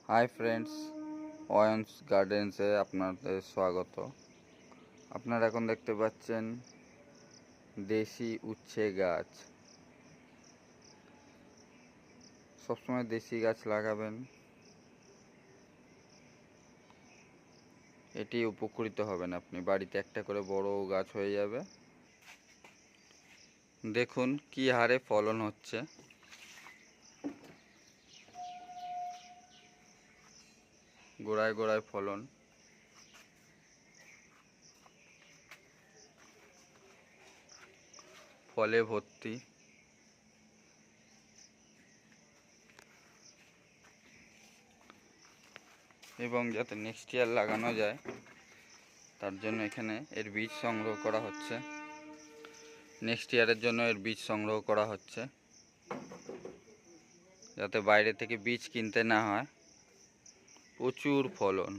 Hi friends, অয়ন্স গার্ডেন্সে আপনাদের স্বাগত। আপনারা এখন দেখতে পাচ্ছেন দেশি উচ্ছে গাছ। সবসময় দেশি গাছ লাগাবেন, এটি উপকৃত হবেন আপনি। বাড়িতে একটা করে বড় গাছ হয়ে যাবে। দেখুন কি হারে ফলন হচ্ছে। গোড়ায় গোড়ায় ফলন। ফলে ভর্তি। এবং যাতে নেক্সট ইয়ার লাগানো যায় তার জন্য এখানে এর বীজ সংগ্রহ করা হচ্ছে। নেক্সট ইয়ারের জন্য এর বীজ সংগ্রহ করা হচ্ছে, যাতে বাইরে থেকে বীজ কিনতে না হয়। প্রচুর ফলন।